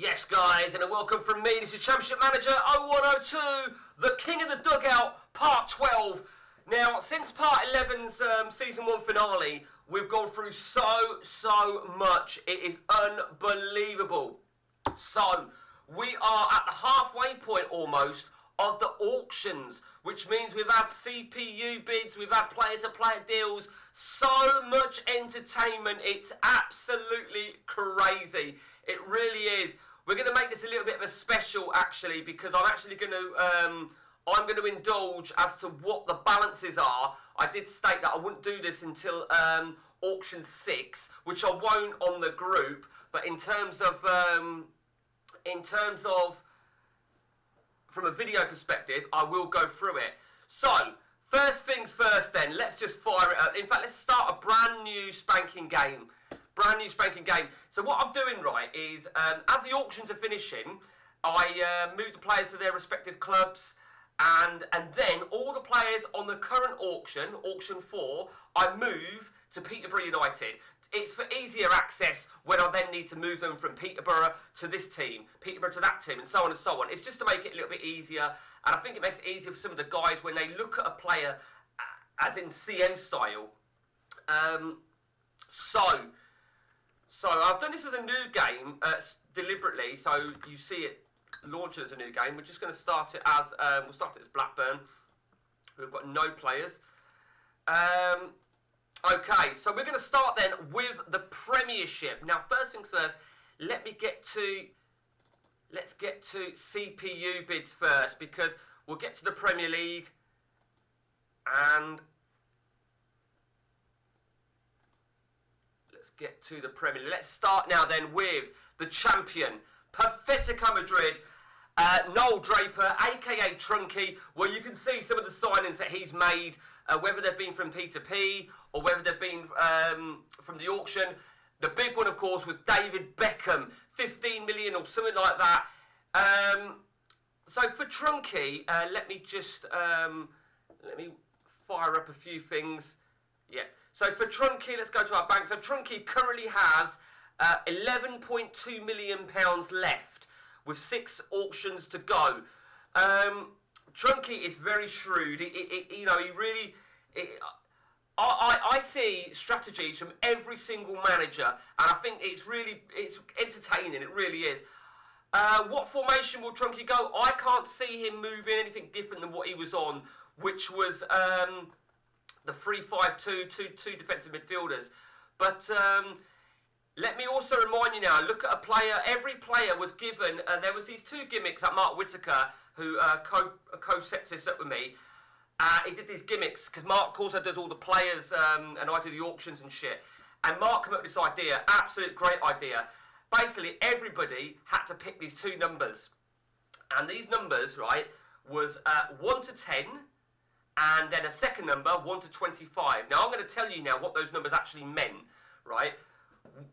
Yes, guys, and a welcome from me. This is Championship Manager 0102, the King of the Dugout, Part 12. Now, since Part 11's Season 1 finale, we've gone through so much. It is unbelievable. So, we are at the halfway point almost of the auctions, which means we've had CPU bids, we've had player-to-player deals, so much entertainment. It's absolutely crazy. It really is. We're going to make this a little bit of a special, actually, because I'm actually going to indulge as to what the balances are. I did state that I wouldn't do this until auction 6, which I won't on the group. But in terms of from a video perspective, I will go through it. So, first things first then, let's just fire it up. In fact, let's start a brand new spanking game. So what I'm doing, right, is as the auctions are finishing, I move the players to their respective clubs, and then all the players on the current auction, auction 4, I move to Peterborough United. It's for easier access when I then need to move them from Peterborough to this team, Peterborough to that team, and so on and so on. It's just to make it a little bit easier, and I think it makes it easier for some of the guys when they look at a player as in CM style. So I've done this as a new game deliberately, so you see it launch as a new game. We're just going to start it as we'll start it as Blackburn. We've got no players. Okay, so we're going to start then with the Premiership. Now, first things first, let's get to CPU bids first, because we'll get to the Premier League, and let's get to the Premier League. Let's start now then with the champion, Atletico Madrid. Noel Draper, aka Trunky. Well, you can see some of the signings that he's made, whether they've been from P2P or whether they've been from the auction. The big one, of course, was David Beckham, 15 million or something like that. So for Trunky, let me fire up a few things. Yeah. So for Trunky, let's go to our bank. So Trunky currently has £11.2 million left, with 6 auctions to go. Trunky is very shrewd. I see strategies from every single manager, and I think it's entertaining. It really is. What formation will Trunky go? I can't see him moving anything different than what he was on, which was the 3-5-2, two defensive midfielders. But let me also remind you now, look at a player. Every player was given, there was these 2 gimmicks that Mark Whittaker, who co-sets this up with me, he did these gimmicks, because Mark also does all the players, and I do the auctions and shit. And Mark came up with this idea, absolute great idea. Basically, everybody had to pick these 2 numbers. And these numbers, right, was 1 to 10, and then a second number, 1 to 25. Now, I'm going to tell you now what those numbers actually meant, right?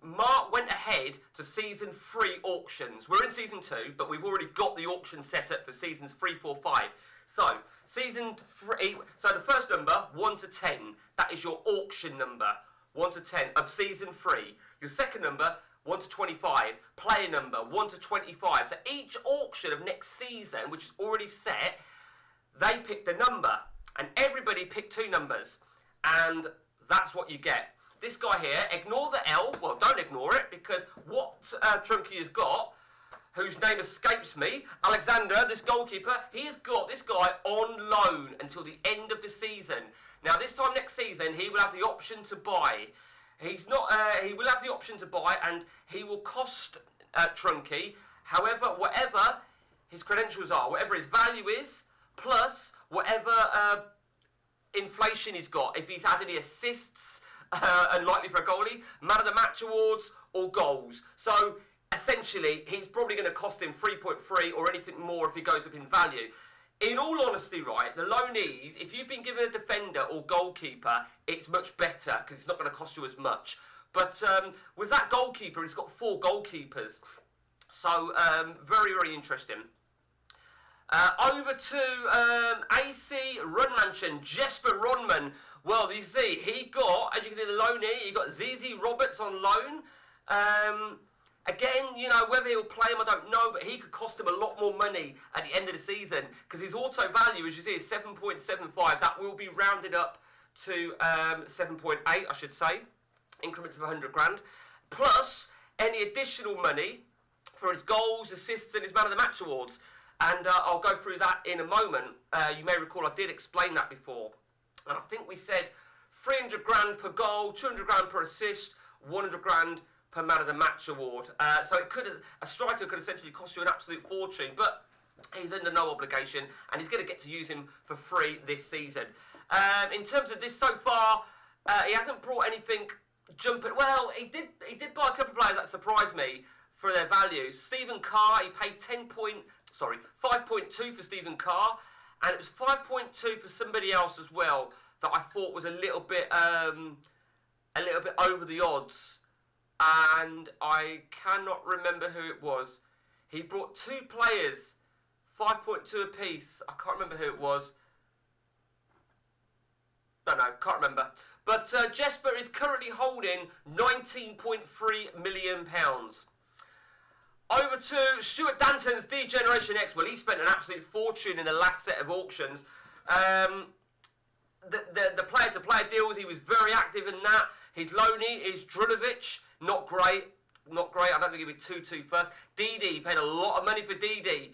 Mark went ahead to Season 3 auctions. We're in Season 2, but we've already got the auction set up for Seasons 3, 4, 5. So, Season 3, so the first number, 1 to 10, that is your auction number, 1 to 10 of Season 3. Your second number, 1 to 25, player number, 1 to 25. So each auction of next season, which is already set, they picked a number, and everybody picked 2 numbers, and that's what you get. This guy here, ignore the L. Well, don't ignore it, because what Trunky has got, whose name escapes me, Alexander, this goalkeeper, he has got this guy on loan until the end of the season. Now, this time next season, he will have the option to buy. He will have the option to buy, and he will cost Trunky, however, whatever his credentials are, whatever his value is, plus whatever inflation he's got. If he's had any assists, unlikely for a goalie, man of the match awards, or goals. So, essentially, he's probably going to cost him 3.3 or anything more if he goes up in value. In all honesty, right, the loanees, if you've been given a defender or goalkeeper, it's much better, because it's not going to cost you as much. But with that goalkeeper, he's got 4 goalkeepers. So, very interesting. Over to AC Runmansion, Jesper Ronman. Well, you see, he got, as you can see, the loanee, he got ZZ Roberts on loan. Again, you know, whether he'll play him, I don't know, but he could cost him a lot more money at the end of the season because his auto value, as you see, is 7.75. That will be rounded up to 7.8, I should say, increments of 100 grand, plus any additional money for his goals, assists, and his Man of the Match awards. And I'll go through that in a moment. You may recall I did explain that before. And I think we said 300 grand per goal, 200 grand per assist, 100 grand per Man of the Match award. So a striker could essentially cost you an absolute fortune, but he's under no obligation, and he's going to get to use him for free this season. In terms of this so far, he hasn't brought anything jumping. Well, he did buy a couple of players that surprised me for their values. Stephen Carr, he paid 5.2 for Stephen Carr, and it was 5.2 for somebody else as well that I thought was a little bit over the odds, and I cannot remember who it was. He brought two players, 5.2 apiece. I can't remember who it was. Don't know, can't remember. But Jesper is currently holding £19.3 million. Over to Stuart Danton's D-Generation X. Well, he spent an absolute fortune in the last set of auctions. The player-to-player deals, he was very active in that. His loanee is Drulovic. Not great. I don't think he'll be 2-2 first. Didi, he paid a lot of money for Didi.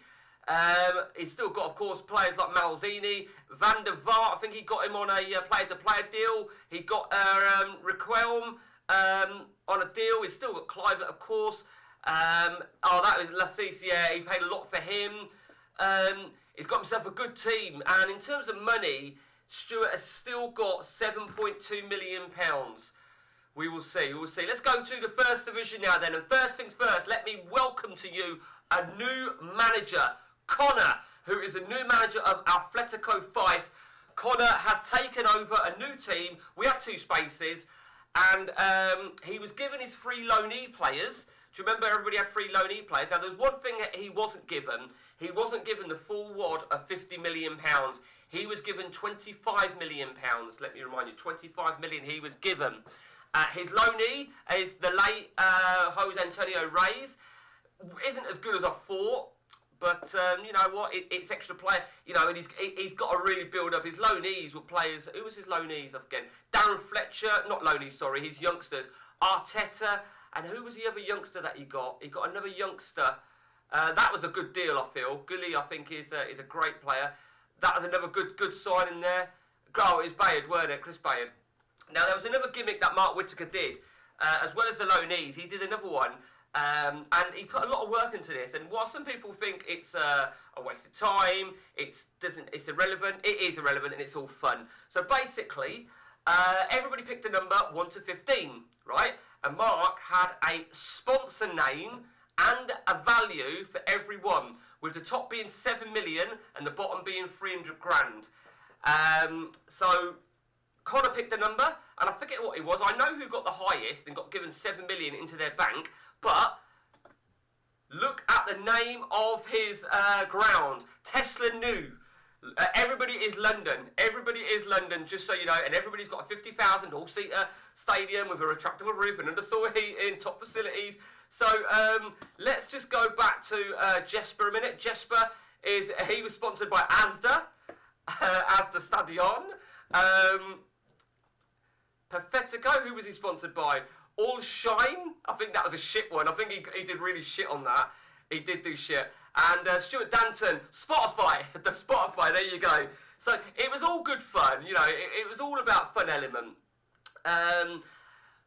He's still got, of course, players like Maldini. Van der Vaart, I think he got him on a player-to-player deal. He got Requelme on a deal. He's still got Clivert, of course. That was Lassis, yeah, he paid a lot for him. He's got himself a good team. And in terms of money, Stuart has still got £7.2 million. We will see. Let's go to the first division now then. And first things first, let me welcome to you a new manager, Connor, who is a new manager of Atletico Fife. Connor has taken over a new team. We had two spaces, and he was given his free loanee players. Do you remember everybody had free loanee players? Now, there's one thing that he wasn't given. He wasn't given the full wad of £50 million. He was given £25 million. Let me remind you, £25 million he was given. His loanee is the late Jose Antonio Reyes. Isn't as good as I thought, but you know what? It's extra player. You know, and he's got to really build up. His loanees were players. Who was his loanees again? Darren Fletcher, not loanees, sorry. His youngsters, Arteta. And who was the other youngster that he got? He got another youngster. That was a good deal, I feel. Gully, I think, is a great player. That was another good signing there. Oh, it was Bayard, weren't it? Chris Bayard. Now, there was another gimmick that Mark Whittaker did, as well as the loanees. He did another one, and he put a lot of work into this. And while some people think it's a waste of time, it's irrelevant, it is irrelevant, and it's all fun. So basically, everybody picked a number 1 to 15, right? And Mark had a sponsor name and a value for every one, with the top being 7 million and the bottom being 300 grand. So Connor picked a number, and I forget what it was. I know who got the highest and got given 7 million into their bank, but look at the name of his ground, Tesla New. Everybody is London. Everybody is London, just so you know. And everybody's got a 50,000 all-seater stadium with a retractable roof and undersoil heating, top facilities. So let's just go back to Jesper a minute. Jesper he was sponsored by Asda, Asda Stadion. Perfectico, who was he sponsored by? All Shine. I think that was a shit one. I think he did really shit on that. He did do shit. And Stuart Danton, Spotify, the Spotify, there you go. So it was all good fun, you know, it was all about fun element.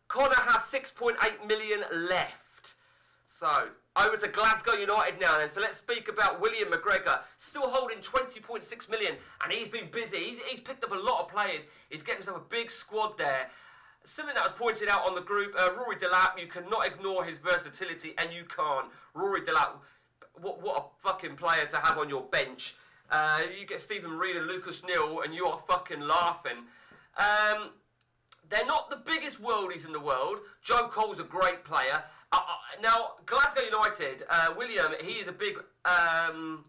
Connor has 6.8 million left. So, over to Glasgow United now then. So let's speak about William McGregor, still holding 20.6 million, and he's been busy. He's picked up a lot of players. He's getting himself a big squad there. Something that was pointed out on the group, Rory Delap, you cannot ignore his versatility, and you can't. Rory Delap, what a fucking player to have on your bench. You get Stephen Reid and Lucas Neal, and you are fucking laughing. They're not the biggest worldies in the world. Joe Cole's a great player. Now, Glasgow United, William, he is a big,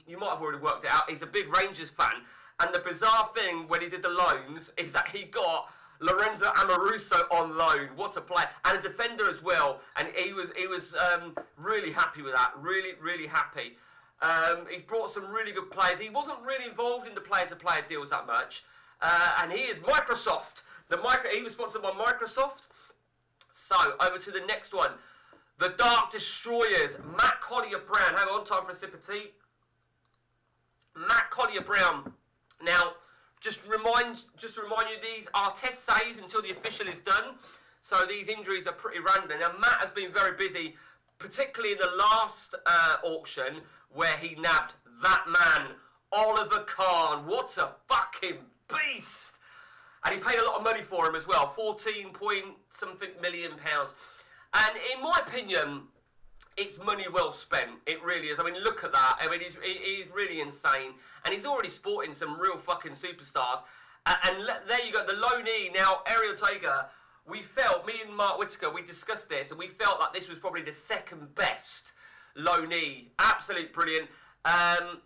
you might have already worked it out, he's a big Rangers fan. And the bizarre thing when he did the loans is that he got Lorenzo Amoruso on loan. What a play. And a defender as well. And he was really happy with that. Really, really happy. He brought some really good players. He wasn't really involved in the player-to-player deals that much. And he is Microsoft. He was sponsored by Microsoft. So, over to the next one. The Dark Destroyers. Matt Collier-Brown. Hang on, time for a sip of tea. Matt Collier-Brown. Now, just to remind you, these are test saves until the official is done. So these injuries are pretty random. Now, Matt has been very busy, particularly in the last auction, where he nabbed that man, Oliver Kahn. What a fucking beast! And he paid a lot of money for him as well, 14 point something million pounds. And in my opinion, it's money well spent. It really is. I mean, look at that. I mean, he's really insane. And he's already sporting some real fucking superstars. And there you go, the loanee. Now, Ariel Tager, we felt, me and Mark Whittaker, we discussed this, and we felt that this was probably the second best loanee. Absolute brilliant. I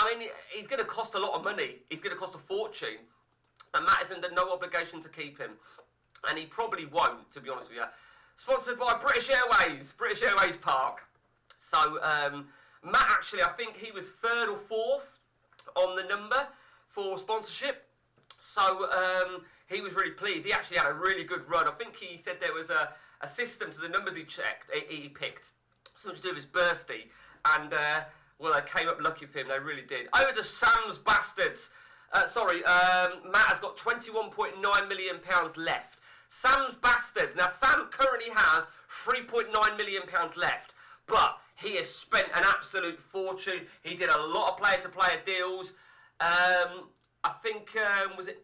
mean, he's going to cost a lot of money. He's going to cost a fortune. And Matt is under no obligation to keep him. And he probably won't, to be honest with you. Sponsored by British Airways Park. So, Matt actually, I think he was 3rd or 4th on the number for sponsorship. So, he was really pleased. He actually had a really good run. I think he said there was a system to the numbers he picked. Something to do with his birthday. And, well, they came up lucky for him. They really did. Over to Sam's Bastards. Matt has got £21.9 million left. Sam's Bastards. Now, Sam currently has £3.9 million left, but he has spent an absolute fortune. He did a lot of player-to-player deals. I think, was it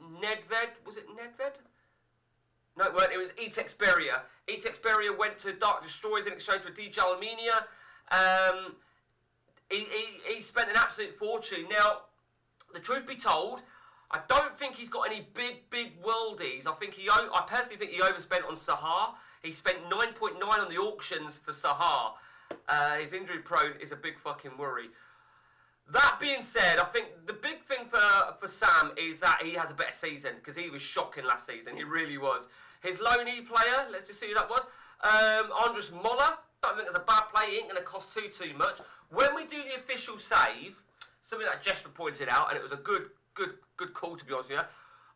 Nedved? Was it Nedved? No, it weren't. It was Etexperia. Etexperia went to Dark Destroyers in exchange for DJ Almeida. He spent an absolute fortune. Now, the truth be told, I don't think he's got any big worldies. I personally think he overspent on Sahar. He spent 9.9 on the auctions for Sahar. His injury prone is a big fucking worry. That being said, I think the big thing for Sam is that he has a better season, because he was shocking last season. He really was. His loanee player, let's just see who that was. Andres Moller. Don't think it's a bad play. He ain't going to cost too much. When we do the official save, something that Jesper pointed out, and it was a good call, to be honest with you,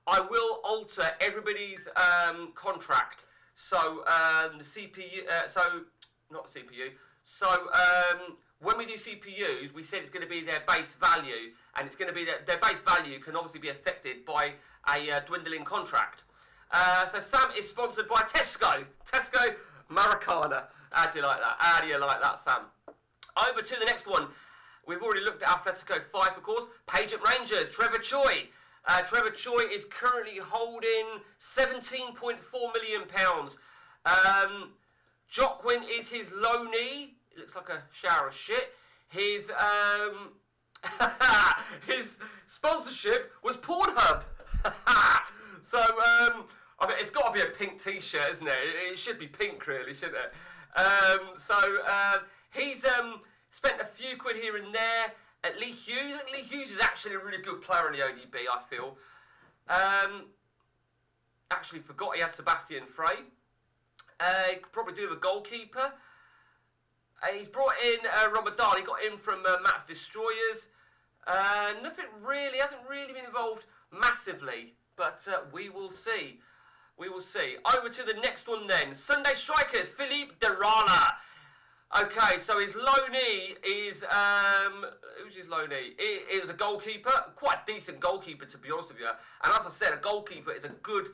I will alter everybody's contract. So the CPU, not CPU. So when we do CPUs, we said it's going to be their base value, and it's going to be their base value can obviously be affected by a dwindling contract. So Sam is sponsored by Tesco Maracana. How do you like that? How do you like that, Sam? Over to the next one. We've already looked at Atletico 5, of course. Pageant Rangers, Trevor Choi. Trevor Choi is currently holding £17.4 million. Joaquin is his loanee. It looks like a shower of shit. His his sponsorship was Pornhub. So, I mean, it's got to be a pink t-shirt, isn't it? It should be pink, really, shouldn't it? He's spent a few quid here and there at Lee Hughes. Lee Hughes is actually a really good player in the ODB, I feel. Actually forgot he had Sebastian Frey. He could probably do with a goalkeeper. He's brought in Ramadan. He got in from Matt's Destroyers. Nothing really, hasn't really been involved massively, but we will see. We will see. Over to the next one then. Sunday Strikers, Philippe Derala. Okay, so his loanee is, who's his loanee? It was a goalkeeper, quite a decent goalkeeper, to be honest with you. And as I said, a goalkeeper is a good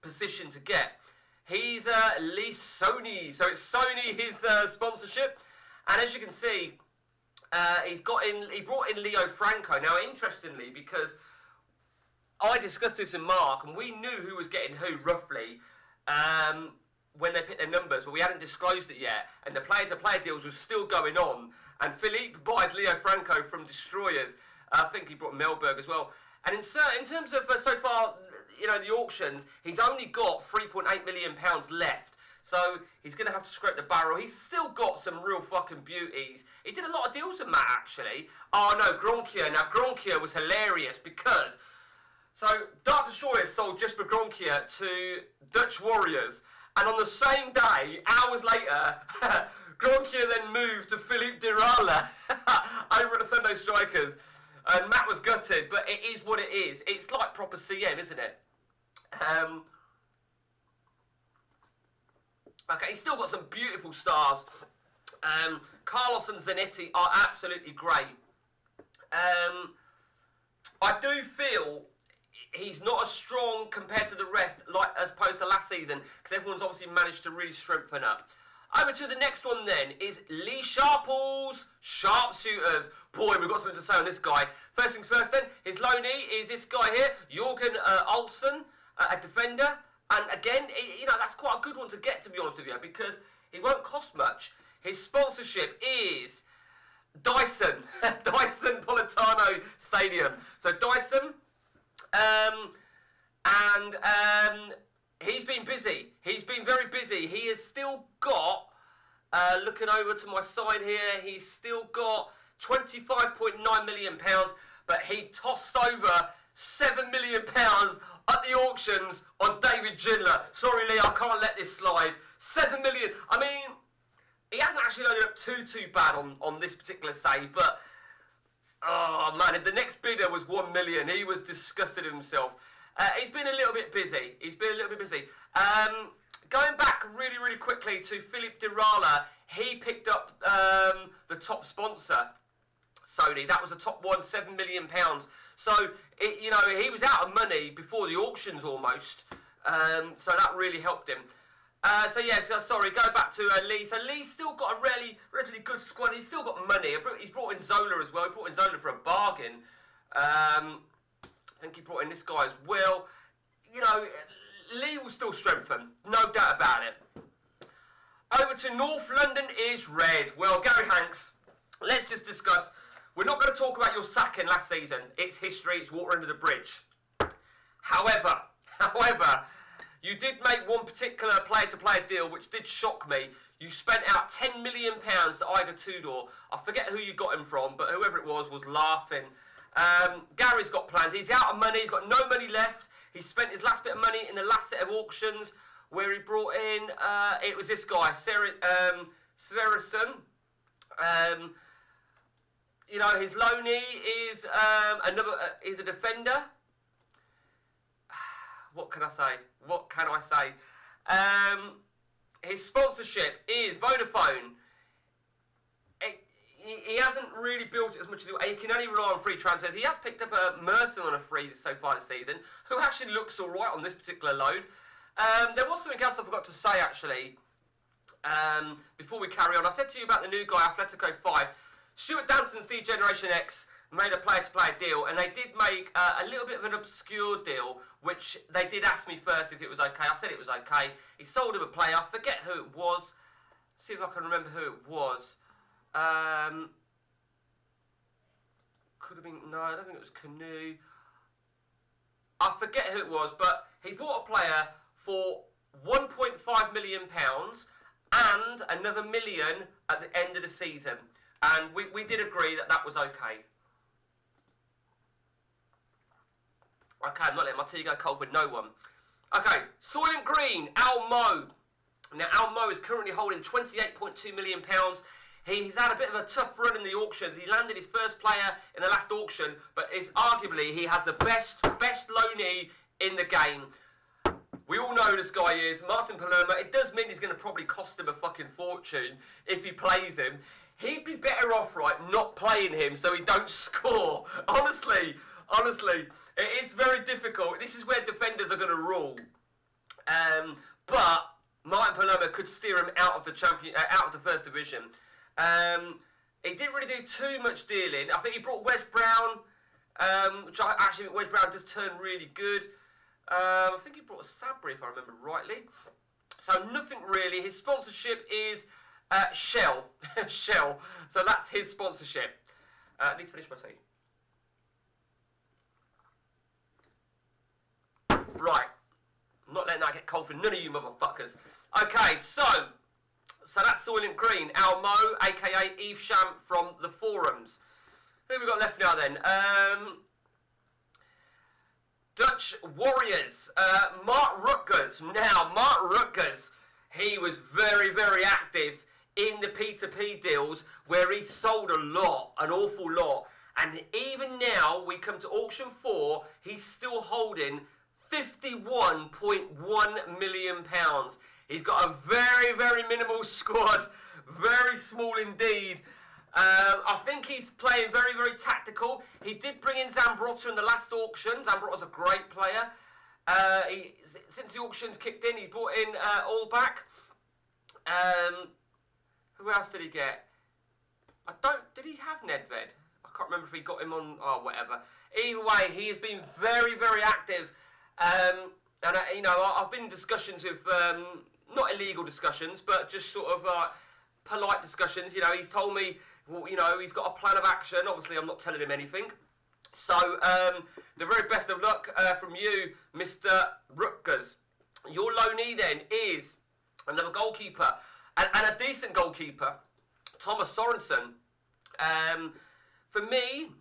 position to get. He's Lee Sony, so it's Sony, his sponsorship. And as you can see, he brought in Leo Franco. Now, interestingly, because I discussed this with Mark, and we knew who was getting who, roughly, when they picked their numbers, but we hadn't disclosed it yet, and the player-to-player deals were still going on, and Philippe buys Leo Franco from Destroyers. I think he brought Melberg as well. And in terms of, so far, you know, the auctions, he's only got £3.8 million left, so he's going to have to scrape the barrel. He's still got some real fucking beauties. He did a lot of deals with Matt, actually. Oh, no, Gronkia. Now, Gronkia was hilarious, because So, Dark Destroyer sold Jesper Gronkia to Dutch Warriors, and on the same day, hours later, Gronkia then moved to Philippe Dirala over at the Sunday Strikers, and Matt was gutted, but it is what it is. It's like proper CM, isn't it? Okay, he's still got some beautiful stars. Carlos and Zanetti are absolutely great. I do feel he's not as strong compared to the rest, like as opposed to last season, because everyone's obviously managed to really strengthen up. Over to the next one then is Lee Sharples Sharpshooters. Boy, we've got something to say on this guy. First things first then, his loanee is this guy here, Jorgen Olsen, a defender. And again, that's quite a good one to get, to be honest with you, because it won't cost much. His sponsorship is Dyson, Dyson Politano Stadium. So Dyson, he's been busy. He's been very busy. He has still got, looking over to my side here, he's still got £25.9 million, but he tossed over £7 million at the auctions on David Gindler. Sorry, Lee, I can't let this slide. 7 million. I mean, he hasn't actually loaded up too bad on this particular save, but oh man, if the next bidder was 1 million, he was disgusted with himself. He's been a little bit busy. Going back really quickly to Philippe Dirala, he picked up the top sponsor, Sony. That was a top one, £7 million. So, he was out of money before the auctions almost. So that really helped him. Go back to Lee. So Lee's still got a relatively good squad. He's still got money. He's brought in Zola as well. He brought in Zola for a bargain. I think he brought in this guy as well. Lee will still strengthen. No doubt about it. Over to North London is red. Well, Gary Hanks, let's just discuss. We're not going to talk about your sacking last season. It's history. It's water under the bridge. However, you did make one particular player-to-player deal which did shock me. You spent out £10 million to Igor Tudor. I forget who you got him from, but whoever it was laughing. Gary's got plans. He's out of money. He's got no money left. He spent his last bit of money in the last set of auctions where he brought in, it was this guy, Sverrisson. His loanee is is a defender. What can I say? His sponsorship is Vodafone. He hasn't really built it as much as he can only rely on free transfers. He has picked up a Merson on a free so far this season, who actually looks all right on this particular load. There was something else I forgot to say actually. Before we carry on, I said to you about the new guy, Atletico 5. Stuart Danson's D-Generation X made a player-to-player deal, and they did make a little bit of an obscure deal, which they did ask me first if it was okay. I said it was okay. He sold him a player. I forget who it was. See if I can remember who it was. Could have been... No, I don't think it was Canoe. I forget who it was, but he bought a player for £1.5 million and another £1 million at the end of the season. And we did agree that was okay. Okay, I'm not letting my tea go cold with no one. Okay, Soylent Green, Al Mo. Now, Al Mo is currently holding £28.2 million. He's had a bit of a tough run in the auctions. He landed his first player in the last auction, but arguably he has the best loanee in the game. We all know who this guy is, Martin Palermo. It does mean he's going to probably cost him a fucking fortune if he plays him. He'd be better off, right, not playing him so he don't score. Honestly, it is very difficult. This is where defenders are going to rule. But Martin Palermo could steer him out of the first division. He didn't really do too much dealing. I think he brought Wes Brown, which I actually think Wes Brown does turn really good. I think he brought a Sabri, if I remember rightly. So nothing really. His sponsorship is Shell. Shell. So that's his sponsorship. I need to finish my tea. Right. I'm not letting that get cold for none of you motherfuckers. Okay, so that's Soylent Green. Al Mo, a.k.a. Eve Sham from the forums. Who have we got left now then? Dutch Warriors, Mark Rutgers. Now, Mark Rutgers, he was very, very active in the P2P deals where he sold a lot, an awful lot. And even now, we come to auction 4, he's still holding £51.1 million. He's got a very, very minimal squad, very small indeed. I think he's playing very, very tactical. He did bring in Zambrotta in the last auction. Zambrotta's a great player. Since the auction's kicked in, he brought in Allback. Who else did he get? Did he have Nedved? I can't remember if he got him on, whatever. Either way, he has been very, very active. And, I've been in discussions with, not illegal discussions, but just sort of polite discussions. He's told me, he's got a plan of action. Obviously, I'm not telling him anything. So, the very best of luck from you, Mr. Rutgers. Your loanee then is another goalkeeper, and a decent goalkeeper, Thomas Sorensen. For me,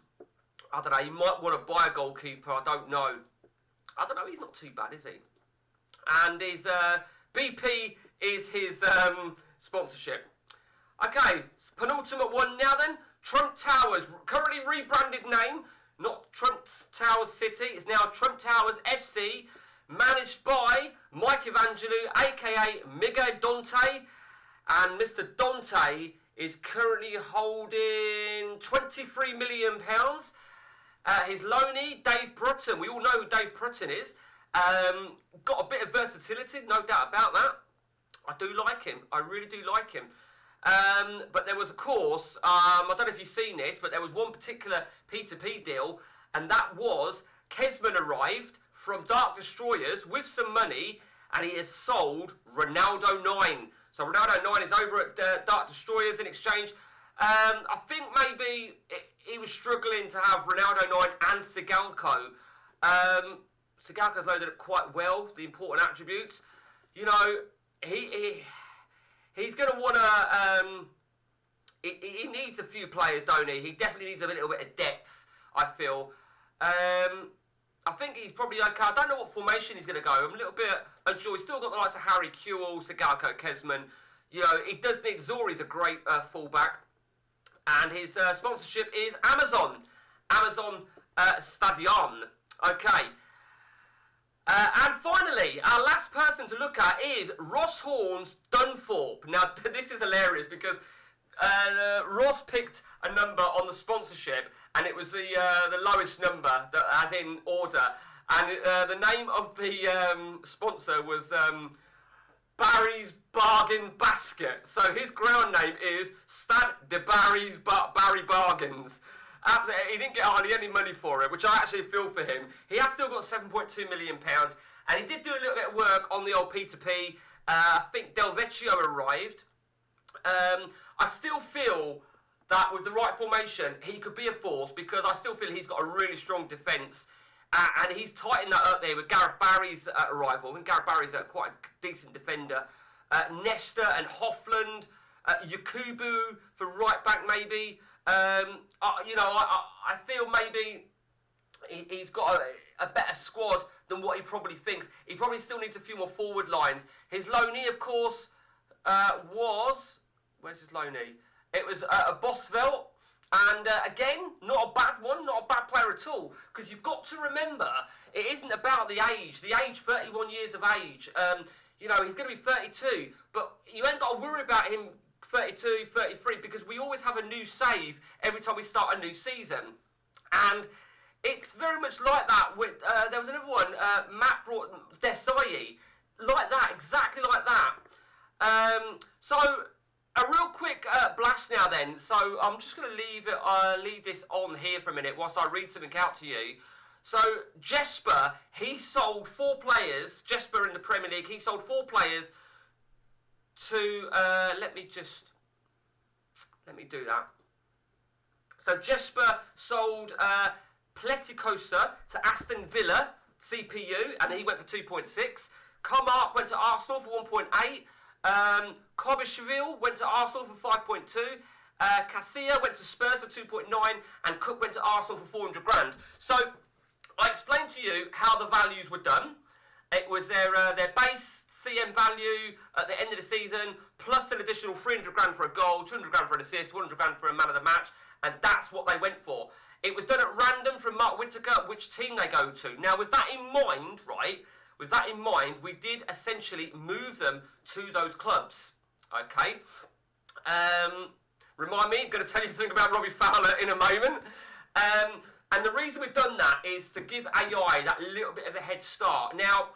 I don't know, you might want to buy a goalkeeper, I don't know. He's not too bad, is he? And his BP is his sponsorship. Okay, penultimate one now then. Trump Towers, currently rebranded name, not Trump Towers City, it's now Trump Towers FC, managed by Mike Evangelou, aka Miguel Dante, and Mr. Dante is currently holding £23 million. His loanee, Dave Brutton, we all know who Dave Brutton is, got a bit of versatility, no doubt about that. I do like him, I really do like him. But there was, of course, I don't know if you've seen this, but there was one particular P2P deal, and that was Kesman arrived from Dark Destroyers with some money, and he has sold Ronaldo 9. So Ronaldo 9 is over at Dark Destroyers in exchange. I think maybe he was struggling to have Ronaldo 9 and Sigalko. Sigalko's loaded up quite well, the important attributes. He's going to want to... He needs a few players, don't he? He definitely needs a little bit of depth, I feel. I think he's probably okay. I don't know what formation he's going to go. I'm a little bit unsure. He's still got the likes of Harry Kewell, Sigalko, Kesman. He does need... Zori's a great fullback. And his sponsorship is Amazon. Amazon Stadion. Okay. And finally, our last person to look at is Ross Horn's Dunthorpe. Now, this is hilarious because Ross picked a number on the sponsorship, and it was the lowest number, as in order. And the name of the sponsor was Barry's Bargain Basket. So his ground name is Stade de Barry's Barry Bargains. Absolutely, he didn't get hardly any money for it, which I actually feel for him. He has still got £7.2 million, and he did do a little bit of work on the old P2P. I think Del Vecchio arrived. I still feel that with the right formation, he could be a force, because I still feel he's got a really strong defence. And he's tightened that up there with Gareth Barry's arrival. I think Gareth Barry's quite a decent defender. Nesta and Hoffland, Yakubu for right back maybe. I feel maybe he's got a better squad than what he probably thinks. He probably still needs a few more forward lines. His loanee, of course, was... Where's his loanee? It was a Bosvelt. And again, not a bad one, not a bad player at all. Because you've got to remember, it isn't about the age. The age, 31 years of age. He's going to be 32. But you ain't got to worry about him 32, 33, because we always have a new save every time we start a new season. And it's very much like that. With there was another one, Matt brought Desai. Like that, exactly like that. So... a real quick blast now then, so I'm just going to leave this on here for a minute whilst I read something out to you. So, Jesper, he sold 4 players, Jesper in the Premier League, he sold 4 players to, let me do that. So, Jesper sold Pleticosa to Aston Villa, CPU, and he went for 2.6. Comark went to Arsenal for 1.8. Kobishvili went to Arsenal for 5.2. Casilla went to Spurs for 2.9, and Cook went to Arsenal for 400 grand. So I explained to you how the values were done. It was their base CM value at the end of the season, plus an additional 300 grand for a goal, 200 grand for an assist, 100 grand for a man of the match, and that's what they went for. It was done at random from Mark Whittaker, which team they go to. Now, with that in mind, right, we did essentially move them to those clubs, okay? Remind me, I'm going to tell you something about Robbie Fowler in a moment. And the reason we've done that is to give AI that little bit of a head start. Now,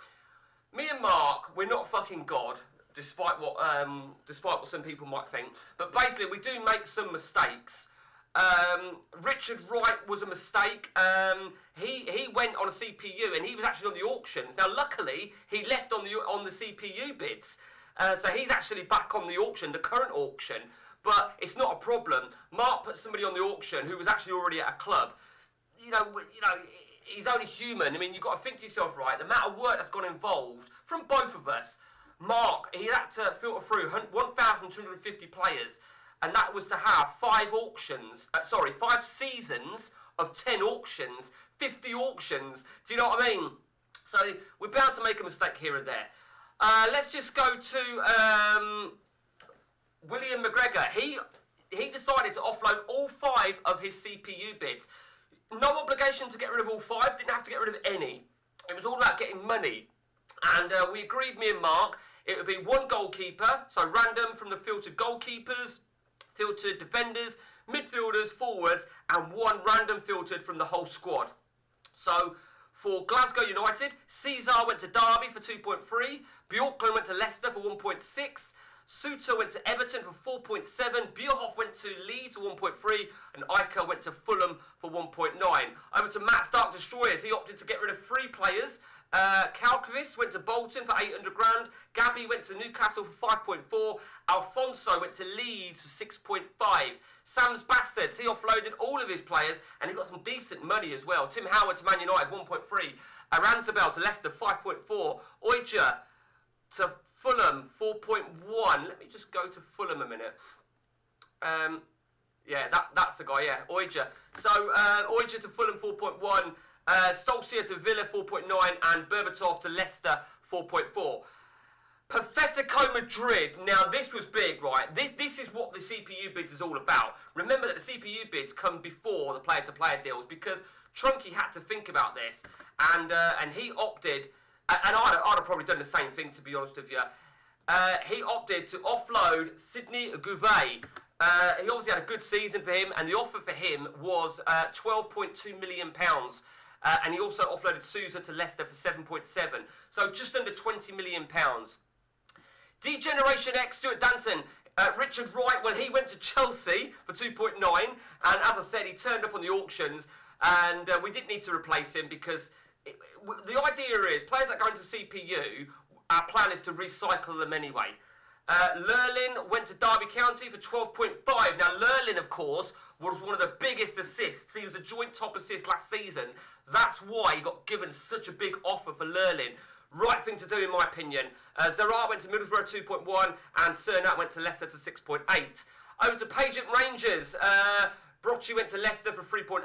me and Mark, we're not fucking God, despite what some people might think. But basically, we do make some mistakes. Richard Wright was a mistake. He went on a CPU and he was actually on the auctions. Now, luckily, he left on the CPU bids, so he's actually back on the auction, the current auction. But it's not a problem. Mark put somebody on the auction who was actually already at a club. You know, he's only human. I mean, you've got to think to yourself, right, the amount of work that's gone involved from both of us. Mark, he had to filter through 1,250 players, and that was to have 5 seasons of 10 auctions, 50 auctions. Do you know what I mean? So we're bound to make a mistake here and there. Let's just go to William McGregor. He decided to offload all 5 of his CPU bids. No obligation to get rid of all 5, didn't have to get rid of any. It was all about getting money. And we agreed, me and Mark, it would be 1 goalkeeper, so random from the filtered goalkeepers, filtered defenders, midfielders, forwards, and 1 random filtered from the whole squad. So for Glasgow United, Caesar went to Derby for 2.3, Bjorklund went to Leicester for 1.6, Suter went to Everton for 4.7, Bierhoff went to Leeds for 1.3, and Iker went to Fulham for 1.9. Over to Matt's Dark Destroyers, he opted to get rid of 3 players. Kalkvis went to Bolton for 800 grand, Gabby went to Newcastle for 5.4, Alfonso went to Leeds for 6.5. Sam's Bastards, he offloaded all of his players and he got some decent money as well. Tim Howard to Man United 1.3, Aranzabel to Leicester 5.4, Oija to Fulham 4.1. Let me just go to Fulham a minute. Yeah, that's the guy, yeah, Oija. So Oija to Fulham 4.1, Stolcia to Villa 4.9, and Berbatov to Leicester 4.4. Pathetico Madrid. Now this was big, right? This is what the CPU bids is all about. Remember that the CPU bids come before the player-to-player deals, because Trunky had to think about this, and he opted, and I'd have probably done the same thing, to be honest with you. He opted to offload Sidney Gouvet. He obviously had a good season for him, and the offer for him was £12.2 million. And he also offloaded Sousa to Leicester for 7.7. So just under £20 million. Degeneration X, Stuart Danton. Richard Wright, well, he went to Chelsea for 2.9. And as I said, he turned up on the auctions. And we didn't need to replace him because the idea is players that go into CPU, our plan is to recycle them anyway. Lurlin went to Derby County for 12.5. Now, Lurlin, of course, was one of the biggest assists. He was a joint top assist last season. That's why he got given such a big offer for Lurlin. Right thing to do, in my opinion. Zarat went to Middlesbrough 2.1, and Cernat went to Leicester to 6.8. Over to Pageant Rangers. Brocci went to Leicester for 3.8,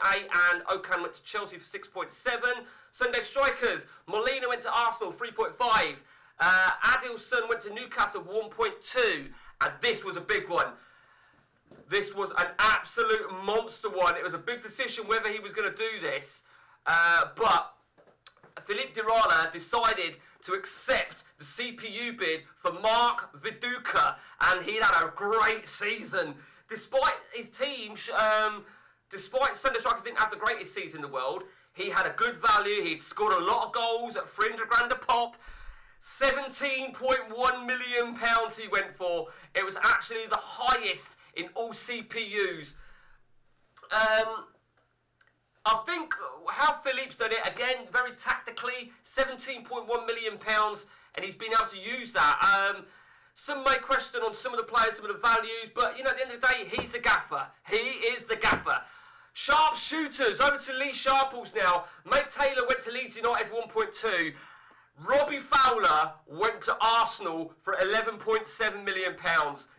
and Okan went to Chelsea for 6.7. Sunday Strikers. Molina went to Arsenal, 3.5. Adilson went to Newcastle, 1.2. And this was a big one. This was an absolute monster one. It was a big decision whether he was going to do this. But Philippe Dirana decided to accept the CPU bid for Mark Viduka. And he had a great season. Despite his team, despite Sunday Strikers didn't have the greatest season in the world, he had a good value. He'd scored a lot of goals at 300 grand a pop. £17.1 million he went for. It was actually the highest in all CPUs. I think how Philippe's done it, again, very tactically, £17.1 million, and he's been able to use that. Some may question on some of the players, some of the values, but, you know, at the end of the day, he's the gaffer. He is the gaffer. Sharpshooters, over to Lee Sharples now. Mate Taylor went to Leeds United for 1.2. Robbie Fowler went to Arsenal for £11.7 million.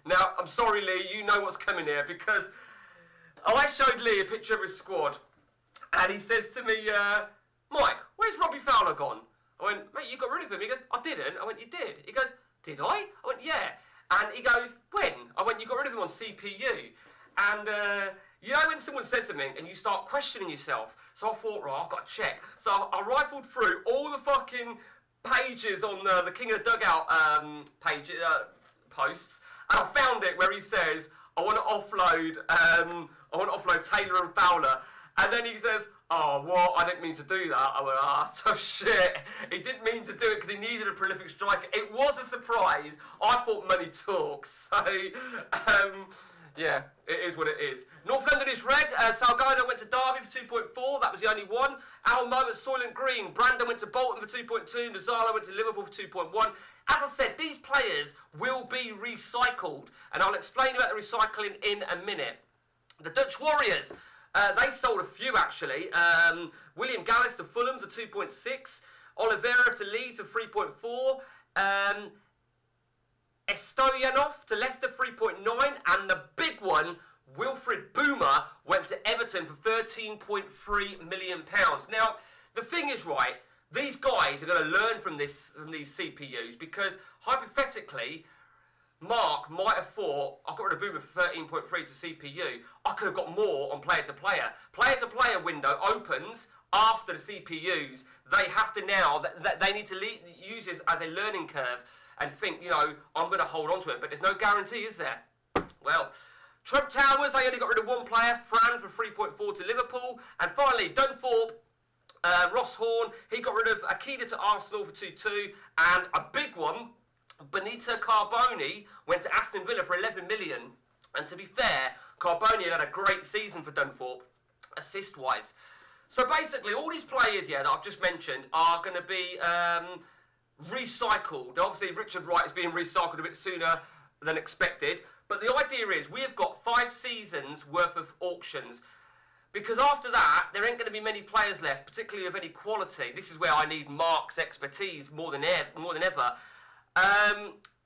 Now, I'm sorry, Lee, you know what's coming here, because I showed Lee a picture of his squad, and he says to me, Mike, where's Robbie Fowler gone? I went, mate, you got rid of him. He goes, I didn't. I went, you did. He goes, did I? I went, yeah. And he goes, when? I went, you got rid of him on CPU. And, you know when someone says something and you start questioning yourself? So I thought, right, I've got to check. So I rifled through all the fucking pages on the King of the Dugout posts, and I found it where he says, I want to offload Taylor and Fowler. And then he says, oh, what? I didn't mean to do that. I went, that's tough shit. He didn't mean to do it because he needed a prolific striker. It was a surprise. I thought money talks. So, yeah, it is what it is. North London is red. Salgado went to Derby for 2.4. That was the only one. Almo at Soylent Green. Brandon went to Bolton for 2.2. Nazala went to Liverpool for 2.1. As I said, these players will be recycled. And I'll explain about the recycling in a minute. The Dutch Warriors. They sold a few, actually. William Gallis to Fulham for 2.6. Oliveira to Leeds for 3.4. Estoyanov to Leicester 3.9. And the big one, Wilfred Boomer, went to Everton for £13.3 million. Now, the thing is, right, these guys are going to learn from these CPUs because, hypothetically, Mark might have thought, I got rid of Boomer for 13.3 to CPU. I could have got more on player-to-player. Player-to-player window opens after the CPUs. They have to now, they need to use this as a learning curve and think, you know, I'm going to hold on to it. But there's no guarantee, is there? Well, Trump Towers, they only got rid of one player, Fran for 3.4 to Liverpool. And finally, Dunthorpe, Ross Horn, he got rid of Akida to Arsenal for 2.2. And a big one, Benita Carboni went to Aston Villa for 11 million. And to be fair, Carboni had a great season for Dunthorpe, assist-wise. So basically, all these players that I've just mentioned are going to be recycled. Obviously, Richard Wright is being recycled a bit sooner than expected. But the idea is we have got 5 seasons worth of auctions. Because after that, there ain't going to be many players left, particularly of any quality. This is where I need Mark's expertise more than ever.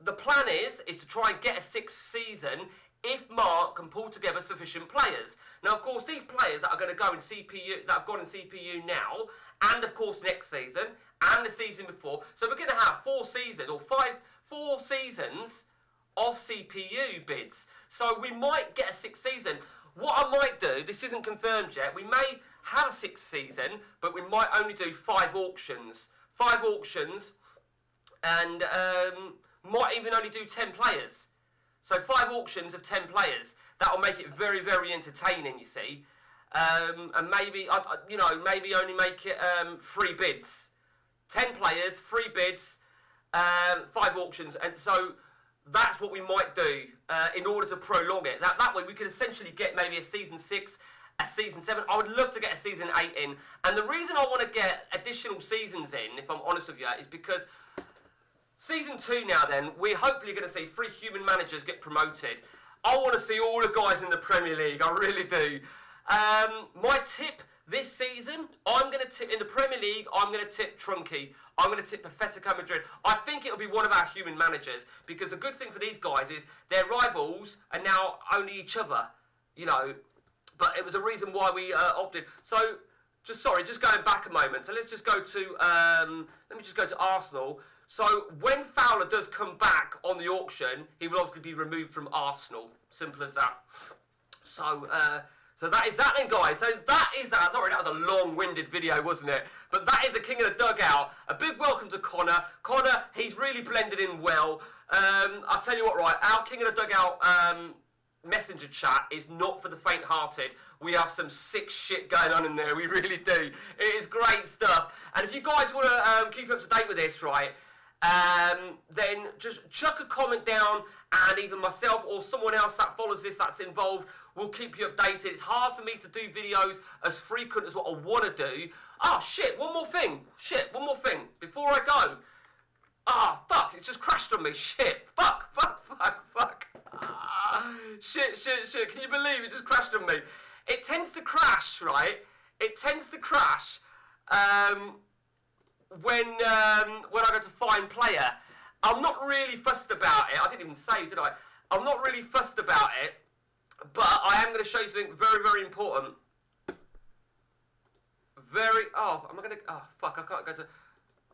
The plan is to try and get a 6th season if Mark can pull together sufficient players. Now, of course, these players that are going to go in CPU, that have gone in CPU now, and of course next season, and the season before. So we're going to have 4 seasons, or 4 seasons of CPU bids. So we might get a 6th season. What I might do, this isn't confirmed yet, we may have a 6th season, but we might only do 5 auctions. 5 auctions, and might even only do 10 players. So 5 auctions of 10 players. That'll make it very, very entertaining, you see. And maybe, maybe only make it 3 bids. 10 players, 3 bids, 5 auctions. And so that's what we might do in order to prolong it. That way we could essentially get maybe a season 6, a season 7. I would love to get a season 8 in. And the reason I want to get additional seasons in, if I'm honest with you, is because Season 2 now then, we're hopefully going to see 3 human managers get promoted. I want to see all the guys in the Premier League, I really do. My tip this season, I'm going to tip, in the Premier League, I'm going to tip Trunky. I'm going to tip Atletico Madrid. I think it'll be one of our human managers, because the good thing for these guys is their rivals are now only each other, you know. But it was a reason why we opted. So, just going back a moment. So let's just go to, let me just go to Arsenal. So when Fowler does come back on the auction, he will obviously be removed from Arsenal. Simple as that. So that is that then, guys. So that is that. Sorry, that was a long-winded video, wasn't it? But that is the King of the Dugout. A big welcome to Connor. Connor, he's really blended in well. I'll tell you what, right, our King of the Dugout messenger chat is not for the faint-hearted. We have some sick shit going on in there. We really do. It is great stuff. And if you guys want to keep up to date with this, right, then just chuck a comment down, and either myself or someone else that follows this, that's involved, will keep you updated. It's hard for me to do videos as frequent as what I want to do. One more thing. Before I go. Fuck, it just crashed on me. Shit. Fuck. Shit. Can you believe it just crashed on me? It tends to crash, right? It tends to crash, when I go to find player. I'm not really fussed about it. I didn't even save, did I? I'm not really fussed about it, but I am going to show you something very, very important. am I going to... Oh, fuck, I can't go to...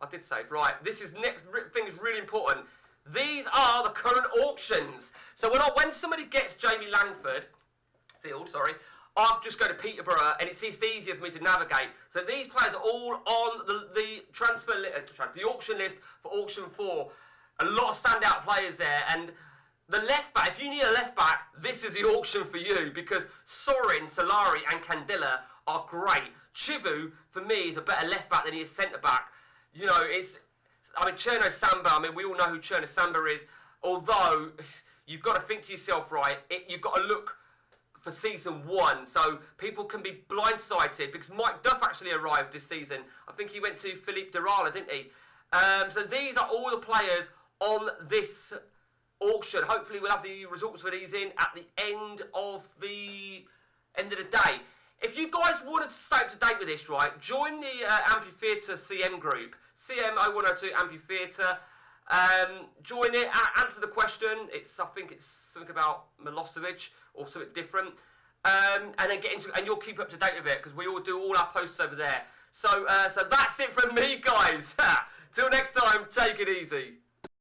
I did save. Right, this is next thing is really important. These are the current auctions. So when somebody gets Jamie Langford, I'll just go to Peterborough and it's just easier for me to navigate. So these players are all on the the auction list for auction 4. A lot of standout players there, and the left back, if you need a left back, this is the auction for you because Sorin, Solari and Candilla are great. Chivu, for me, is a better left back than he is centre back. You know, Cherno Samba, we all know who Cherno Samba is, although you've got to think to yourself, right, you've got to look for season 1, so people can be blindsided because Mike Duff actually arrived this season. I think he went to Philippe Derala, didn't he? So these are all the players on this auction. Hopefully we'll have the results for these in at the end of the day. If you guys wanted to stay up to date with this, right, join the Amphitheatre CM group, CM0102 Amphitheatre. Join it, answer the question. I think it's something about Milosevic or something different. And then get into it, and you'll keep up to date with it because we all do all our posts over there. So that's it from me, guys. Till next time, take it easy.